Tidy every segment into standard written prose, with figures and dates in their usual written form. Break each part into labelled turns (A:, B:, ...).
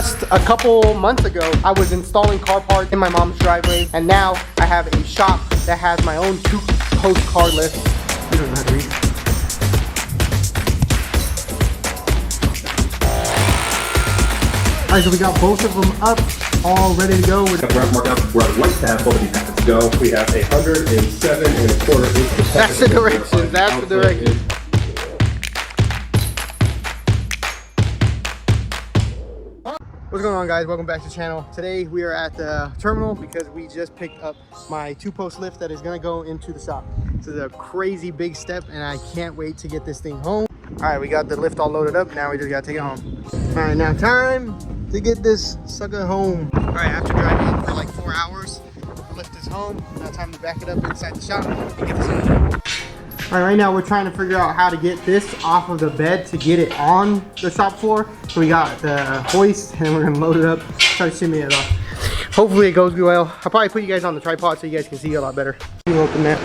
A: Just a couple months ago, I was installing car parts in my mom's driveway, and now I have a shop that has my own 2-post car lift. You don't know how to read. Alright, so we got both of them up, all ready to go.
B: We're marked out where I'd like to have both of these packets go. We have 107.25 inches.
A: That's the direction. That's the direction. What's going on, guys? Welcome back to the channel. Today we are at the terminal because we just picked up my 2-post lift that is going to go into the shop. This is a crazy big step and I can't wait to get this thing home. All right, we got the lift all loaded up. Now we just got to take it home. All right, now time to get this sucker home. All right, after driving for like 4 hours, the lift is home. Now time to back it up inside the shop and get this home. All right now we're trying to figure out how to get this off of the bed to get it on the shop floor. So we got the hoist and we're gonna load it up, try to shimmy it off. Hopefully it goes well. I'll probably put you guys on the tripod so you guys can see a lot better. You open that.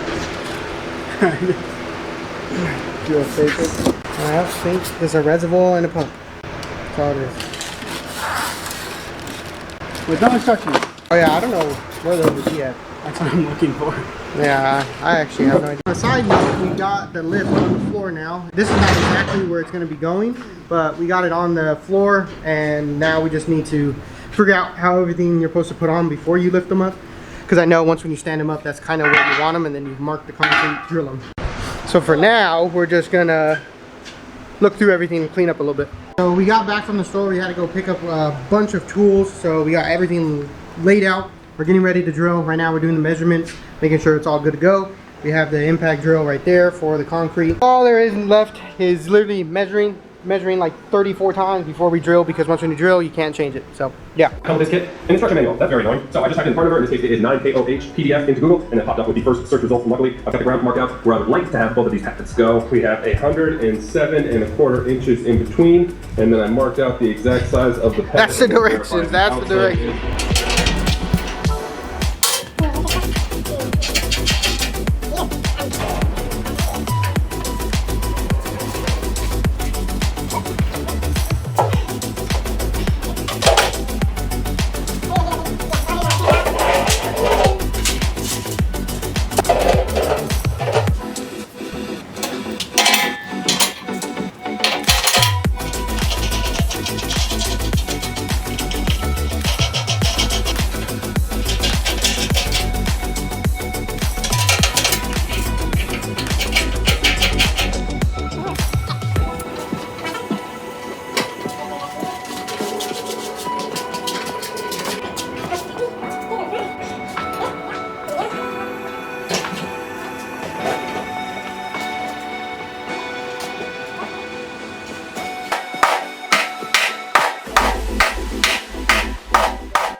A: Do a fake. I think there's a reservoir and a pump. That's all it is.
C: With no instructions.
A: Oh yeah, I don't know where those would be at.
C: That's what I'm looking for.
A: Yeah, I actually have no idea. On a side note, we got the lift on the floor now. This is not exactly where it's going to be going, but we got it on the floor, and now we just need to figure out how everything you're supposed to put on before you lift them up. Because I know once when you stand them up, that's kind of where you want them, and then you mark the concrete, drill them. So for now, we're just going to look through everything and clean up a little bit. So we got back from the store. We had to go pick up a bunch of tools, so we got everything laid out. We're getting ready to drill. Right now we're doing the measurements, making sure it's all good to go. We have the impact drill right there for the concrete. All there is left is literally measuring like 34 times before we drill, because once when you drill, you can't change it. So yeah.
B: Come with this kit, an instruction manual. That's very annoying. So I just typed in part number, in this case it is 9KOH PDF into Google, and it popped up with the first search results. And luckily, I've got the ground marked out where I would like to have both of these packets go. We have 107.25 inches in between, and then I marked out the exact size of the packet.
A: That's the direction. That's the direction.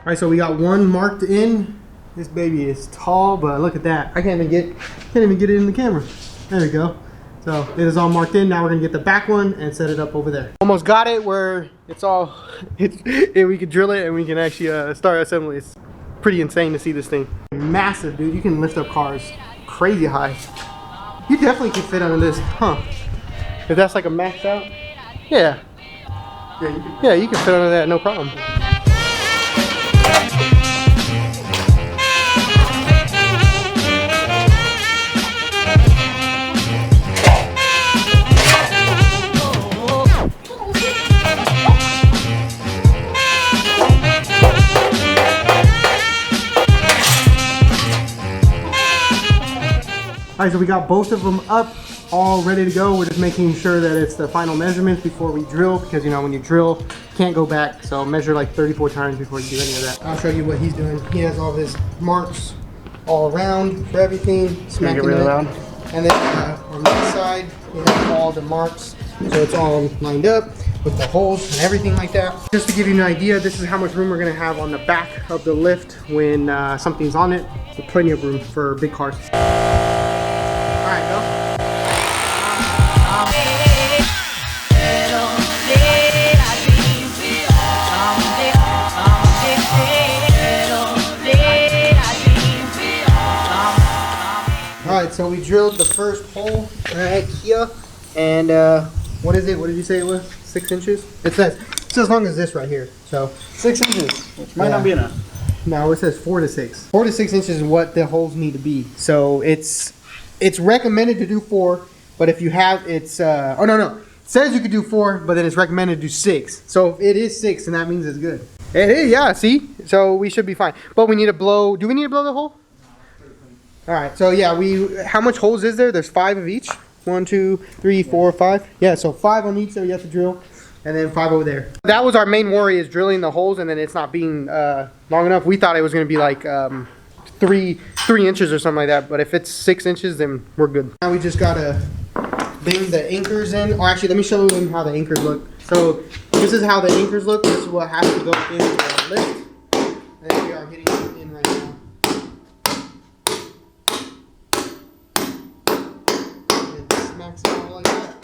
A: All right, so we got one marked in. This baby is tall, but look at that. I can't even get it in the camera. There we go. So it is all marked in. Now we're gonna get the back one and set it up over there. Almost got it where it's all, we can drill it and we can actually start assembly. It's pretty insane to see this thing. Massive, dude. You can lift up cars crazy high. You definitely can fit under this, huh? If that's like a max out, yeah. Yeah, you can fit under that, no problem. All right, so we got both of them up, all ready to go. We're just making sure that it's the final measurements before we drill, because you know when you drill, you can't go back. So measure like 34 times before you do any of that. I'll show you what he's doing. He has all his marks all around for everything. Smacking it around. And then on this side, we have all the marks, so it's all lined up with the holes and everything like that. Just to give you an idea, this is how much room we're gonna have on the back of the lift when something's on it. With plenty of room for big cars. Alright, go. Alright, so we drilled the first hole right here, and what is it? What did you say it was? 6 inches? It says it's as long as this right here. So
C: 6 inches, which might not be enough.
A: no, it says 4 to 6. 4 to 6 inches is what the holes need to be. So it's recommended to do 4, but if you have oh no. It says you could do 4, but then it's recommended to do 6. So if it is 6, then that means it's good. It is, yeah, see? So we should be fine. But we need to blow, do we need to blow the hole? All right, so yeah, how much holes is there? There's 5 of each. 1, 2, 3, 4, 5. Yeah, so 5 on each that we have to drill, and then 5 over there. That was our main worry, is drilling the holes and then it's not being long enough. We thought it was gonna be like 3 inches or something like that, but if it's 6 inches, then we're good. Now we just gotta bring the anchors in. Oh, actually, let me show them how the anchors look. So this is how the anchors look. This is what has to go in the lift. And we are getting it in right now. And it smacks it all like that.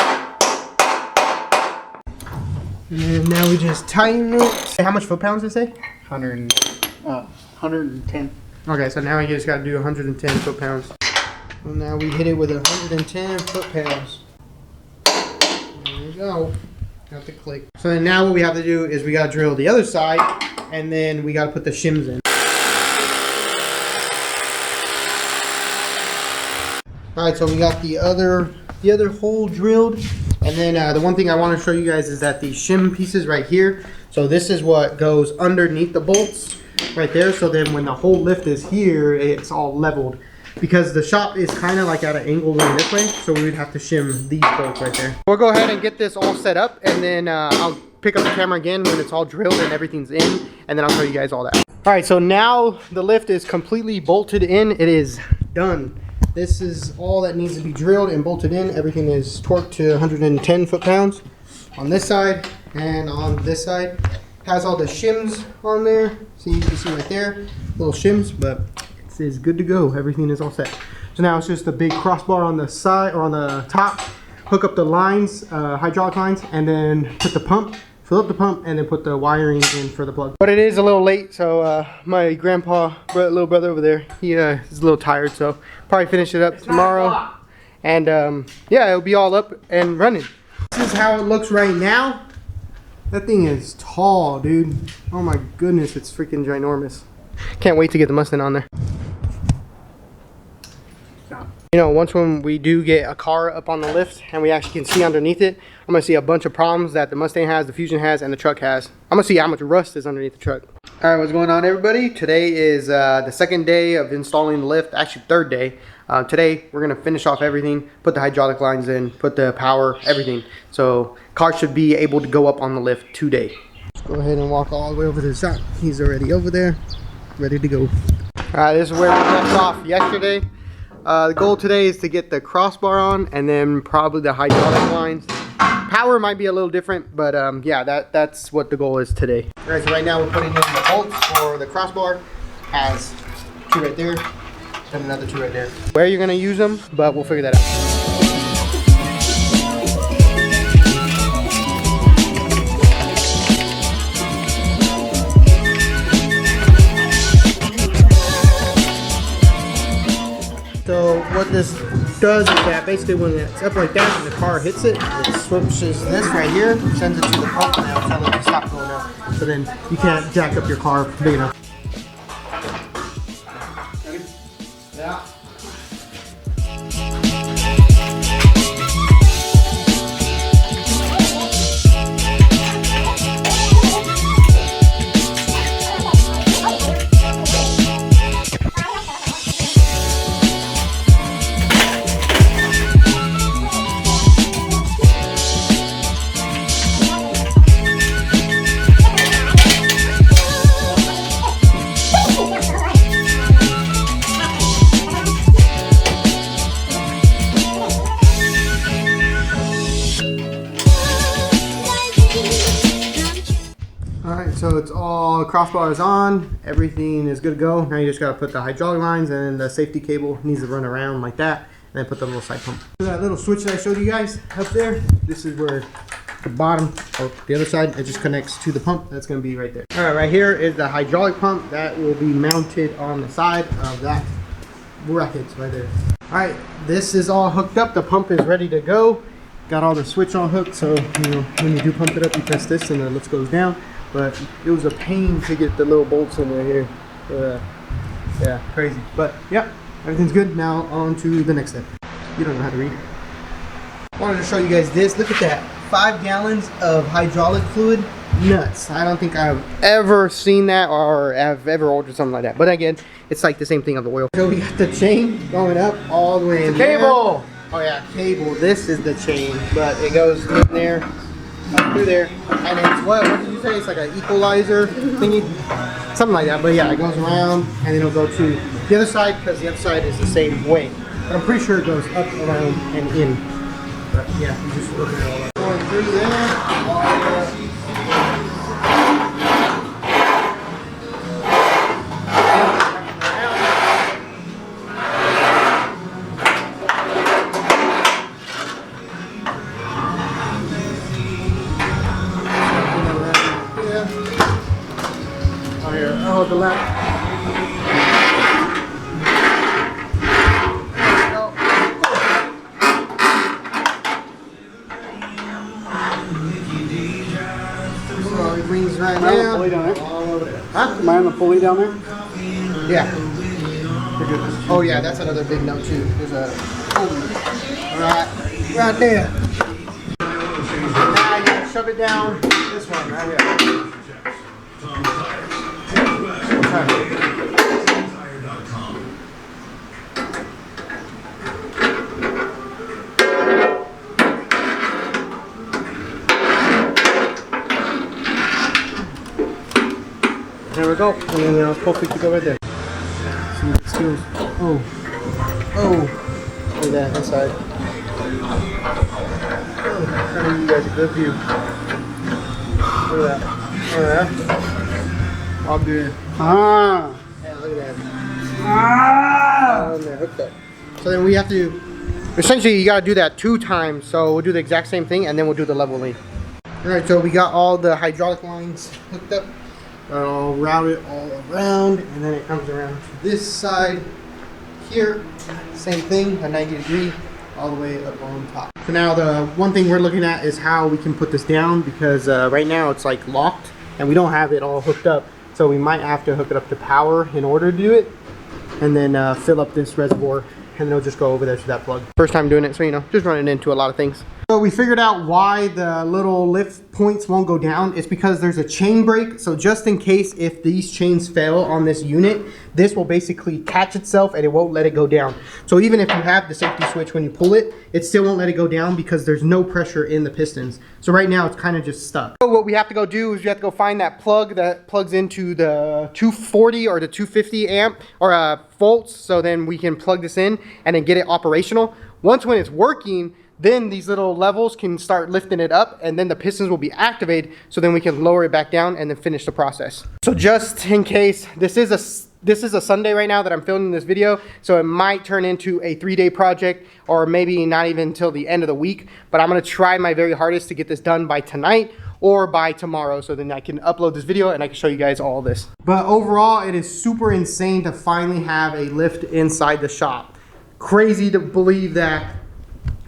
A: And now we just tighten it. How much foot-pounds does it say?
C: 110.
A: Okay, so now we just gotta do 110 foot-pounds. So now we hit it with 110 foot-pounds. There we go. Got the click. So then now what we have to do is we gotta drill the other side, and then we gotta put the shims in. All right, so we got the other hole drilled, and then the one thing I want to show you guys is that the shim pieces right here. So this is what goes underneath the bolts right there. So then when the whole lift is here, it's all leveled. Because the shop is kind of like at an angle going this way, so we would have to shim these bolts right there. We'll go ahead and get this all set up, and then I'll pick up the camera again when it's all drilled and everything's in, and then I'll show you guys all that. All right, so now the lift is completely bolted in. It is done. This is all that needs to be drilled and bolted in. Everything is torqued to 110 foot-pounds on this side, and on this side has all the shims on there. See, you can see right there, little shims, but is good to go. Everything is all set. So now it's just a big crossbar on the side or on the top, hook up the lines, hydraulic lines, and then put the pump, fill up the pump, and then put the wiring in for the plug. But it is a little late, so my grandpa, little brother over there, he is a little tired, so probably finish it up tomorrow. And yeah, it'll be all up and running. This is how it looks right now. That thing is tall, dude. Oh my goodness, it's freaking ginormous. Can't wait to get the Mustang on there. You know, once when we do get a car up on the lift and we actually can see underneath it, I'm gonna see a bunch of problems that the Mustang has, the Fusion has, and the truck has. I'm gonna see how much rust is underneath the truck. All right, what's going on, everybody? Today is the second day of installing the lift, actually third day. Today, we're gonna finish off everything, put the hydraulic lines in, put the power, everything. So, car should be able to go up on the lift today. Let's go ahead and walk all the way over to the side. He's already over there, ready to go. All right, this is where we left off yesterday. The goal today is to get the crossbar on, and then probably the hydraulic lines. Power might be a little different, but yeah, that's what the goal is today. All right, so right now we're putting in the bolts for the crossbar. Has 2 right there, and another 2 right there. Where you're gonna use them, but we'll figure that out. So what this does is that basically when it's up like that and the car hits it, it switches this right here, sends it to the pump, and it'll tell it to stop going up. So then you can't jack up your car big enough. Ready? Yeah. So it's all crossbar is on, everything is good to go. Now you just gotta put the hydraulic lines, and the safety cable needs to run around like that, and then put the little side pump. So that little switch that I showed you guys up there, this is where the bottom, or the other side, it just connects to the pump. That's gonna be right there. All right, right here is the hydraulic pump that will be mounted on the side of that bracket right there. All right, this is all hooked up. The pump is ready to go. Got all the switch all hooked, so you know when you do pump it up, you press this and the lift goes down. but it was a pain to get the little bolts in right here. Yeah, crazy. But yeah, everything's good. Now on to the next step. You don't know how to read. I wanted to show you guys this. Look at that. 5 gallons of hydraulic fluid. Nuts. I don't think I've ever seen that or have ever ordered something like that. But again, it's like the same thing of the oil. So we got the chain going up all the way in there.
C: Cable!
A: Oh yeah, cable. This is the chain, but it goes in there, up through there, and it's what did you say? It's like an equalizer thingy, something like that. But yeah, it goes around, and then it'll go to the other side because the other side is the same way. But I'm pretty sure it goes up, around, and in. But yeah, you just look at it all up. Going through there, all the way up. Oh, the left. So it brings right now.
C: Pulley down there?
A: All over there. Huh?
C: Am I on the pulley down there?
A: Yeah. Oh yeah, that's another big note too. There's a pulley. Right there. Now you gotta shove it down. This one right here. There we go. And then it's perfect to go right there. See the skills. Oh. Look at that inside. Oh, trying to give you guys a good view. Look at that. All good.
C: Ah!
A: Yeah, look at that.
C: Ah!
A: They're hooked up. So then we have to, essentially you gotta do that 2 times. So we'll do the exact same thing and then we'll do the leveling. Alright, so we got all the hydraulic lines hooked up. I'll route it all around and then it comes around to this side here. Same thing, a 90 degree all the way up on top. So now the one thing we're looking at is how we can put this down because right now it's like locked and we don't have it all hooked up. So we might have to hook it up to power in order to do it and then fill up this reservoir and it'll just go over there to that plug. First time doing it, so you know, just running into a lot of things. So we figured out why the little lift points won't go down. It's because there's a chain break. So just in case if these chains fail on this unit, this will basically catch itself and it won't let it go down. So even if you have the safety switch when you pull it, it still won't let it go down because there's no pressure in the pistons. So right now it's kind of just stuck. So what we have to go do is we have to go find that plug that plugs into the 240 or the 250 amp or volts. So then we can plug this in and then get it operational. Once when it's working, then these little levels can start lifting it up and then the pistons will be activated so then we can lower it back down and then finish the process. So just in case, this is a Sunday right now that I'm filming this video, so it might turn into a 3-day project or maybe not even until the end of the week, but I'm gonna try my very hardest to get this done by tonight or by tomorrow so then I can upload this video and I can show you guys all this. But overall, it is super insane to finally have a lift inside the shop. Crazy to believe that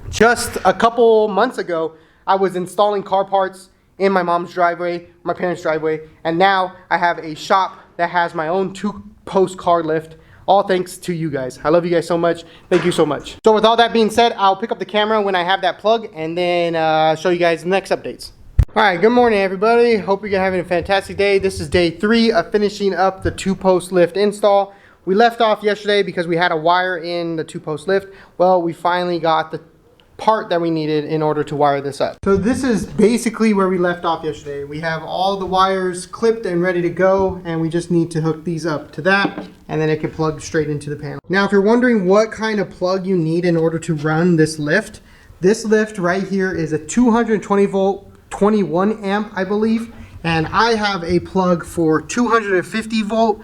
A: just a couple months ago, I was installing car parts in my mom's driveway, my parents' driveway, and now I have a shop that has my own 2-post car lift, all thanks to you guys. I love you guys so much. Thank you so much. So with all that being said, I'll pick up the camera when I have that plug and then show you guys the next updates. All right, good morning everybody. Hope you're having a fantastic day. This is day 3 of finishing up the 2-post lift install. We left off yesterday because we had a wire in the 2-post lift. Well, we finally got the part that we needed in order to wire this up. So this is basically where we left off yesterday. We have all the wires clipped and ready to go and we just need to hook these up to that and then it can plug straight into the panel. Now if you're wondering what kind of plug you need in order to run this lift right here is a 220 volt 21 amp I believe, and I have a plug for 250 volt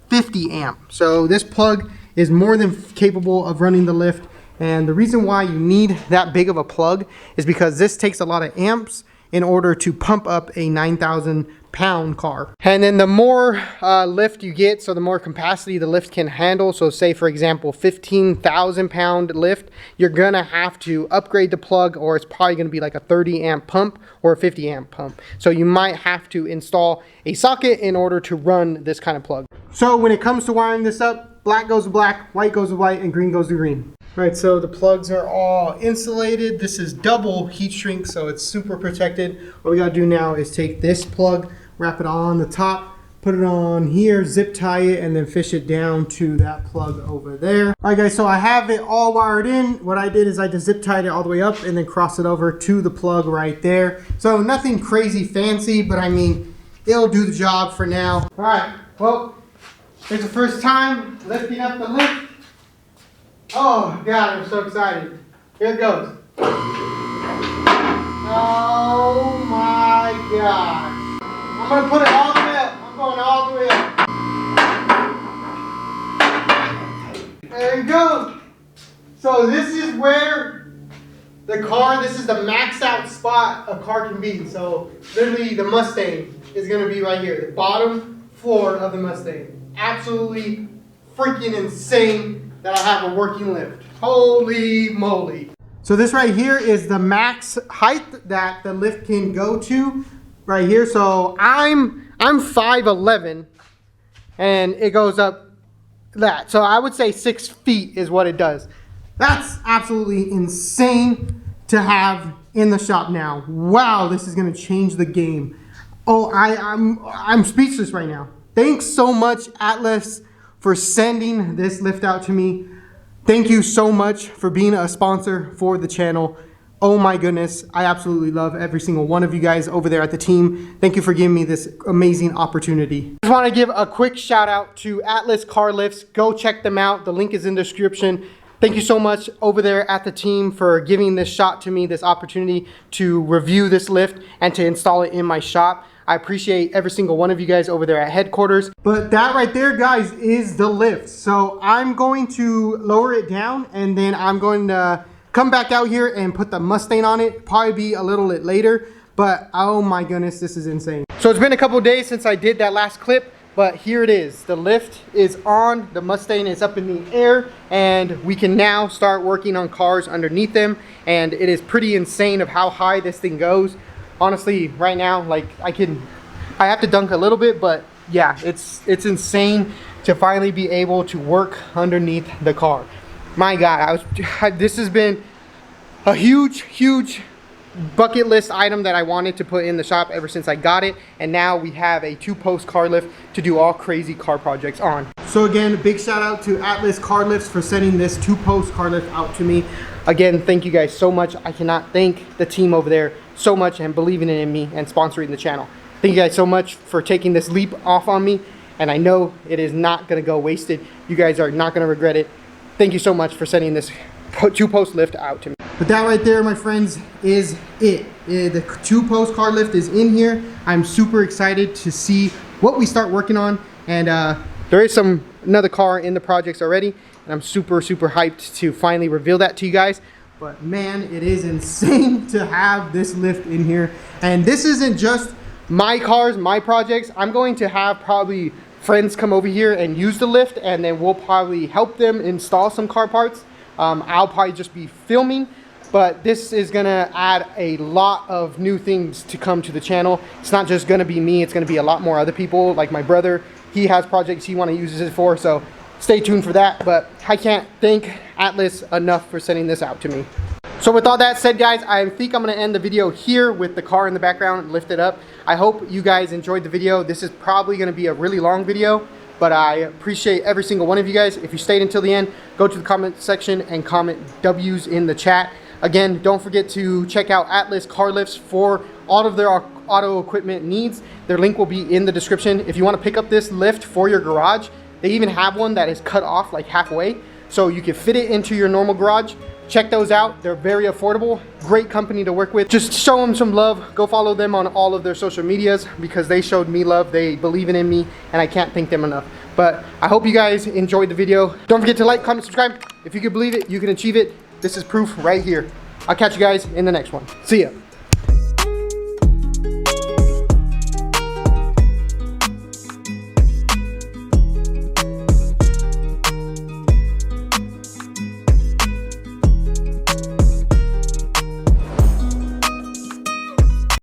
A: 50 amp. So this plug is more than capable of running the lift. And the reason why you need that big of a plug is because this takes a lot of amps in order to pump up a 9,000 pound car. And then the more lift you get, so the more capacity the lift can handle. So say for example 15,000 pound lift, you're gonna have to upgrade the plug, or it's probably gonna be like a 30 amp pump or a 50 amp pump. So you might have to install a socket in order to run this kind of plug. So when it comes to wiring this up, black goes to black, white goes to white, and green goes to green. All right, so the plugs are all insulated. This is double heat shrink, so it's super protected. What we gotta do now is take this plug, wrap it on the top, put it on here, zip tie it, and then fish it down to that plug over there. All right guys, so I have it all wired in. What I did is I just zip tied it all the way up and then cross it over to the plug right there. So nothing crazy fancy, but I mean, it'll do the job for now. All right, well, it's the first time lifting up the lift. Oh God, I'm so excited. Here it goes. Oh my God. I'm gonna put it all the way up. I'm going all the way up. There you go. So this is where the car, this is the max out spot a car can be. So literally the Mustang is gonna be right here. The bottom floor of the Mustang. Absolutely freaking insane that I have a working lift. Holy moly. So this right here is the max height that the lift can go to right here. So I'm 5'11", and it goes up that. So I would say 6 feet is what it does. That's absolutely insane to have in the shop now. Wow, this is gonna change the game. Oh, I'm speechless right now. Thanks so much, Atlas, for sending this lift out to me. Thank you so much for being a sponsor for the channel. Oh my goodness, I absolutely love every single one of you guys over there at the team. Thank you for giving me this amazing opportunity. I just want to give a quick shout out to Atlas Car Lifts. Go check them out. The link is in the description. Thank you so much over there at the team for giving this shot to me, this opportunity to review this lift and to install it in my shop. I appreciate every single one of you guys over there at headquarters. But that right there, guys, is the lift. So I'm going to lower it down, and then I'm going to come back out here and put the Mustang on it. Probably be a little bit later, but oh my goodness, this is insane. So it's been a couple of days since I did that last clip, but here it is. The lift is on, the Mustang is up in the air, and we can now start working on cars underneath them. And it is pretty insane of how high this thing goes. Honestly, right now, like I have to dunk a little bit, but yeah, it's insane to finally be able to work underneath the car. My God, this has been a huge bucket list item that I wanted to put in the shop ever since I got it, and now we have a 2-post car lift to do all crazy car projects on. So again, big shout out to Atlas Car Lifts for sending this 2-post car lift out to me. Again, thank you guys so much. I cannot thank the team over there so much and believing in me and sponsoring the channel. Thank you guys so much for taking this leap off on me, and I know it is not gonna go wasted. You guys are not gonna regret it. Thank you so much for sending this 2-post lift out to me. But that right there, my friends, is it. The 2-post car lift is in here. I'm super excited to see what we start working on, and there is another car in the projects already, and I'm super hyped to finally reveal that to you guys. But man, it is insane to have this lift in here. And this isn't just my cars, my projects. I'm going to have probably friends come over here and use the lift, and then we'll probably help them install some car parts. I'll probably just be filming, but this is gonna add a lot of new things to come to the channel. It's not just gonna be me, it's gonna be a lot more other people, like my brother. He has projects he wanna use this for, so stay tuned for that. But I can't thank Atlas enough for sending this out to me. So with all that said, guys, I think I'm gonna end the video here with the car in the background lifted up. I hope you guys enjoyed the video. This is probably gonna be a really long video, but I appreciate every single one of you guys. If you stayed until the end, go to the comment section and comment W's in the chat. Again, don't forget to check out Atlas Car Lifts for all of their auto equipment needs. Their link will be in the description. If you wanna pick up this lift for your garage, they even have one that is cut off like halfway, so you can fit it into your normal garage. Check those out. They're very affordable. Great company to work with. Just show them some love. Go follow them on all of their social medias because they showed me love. They believe in me, and I can't thank them enough. But I hope you guys enjoyed the video. Don't forget to like, comment, subscribe. If you can believe it, you can achieve it. This is proof right here. I'll catch you guys in the next one. See ya.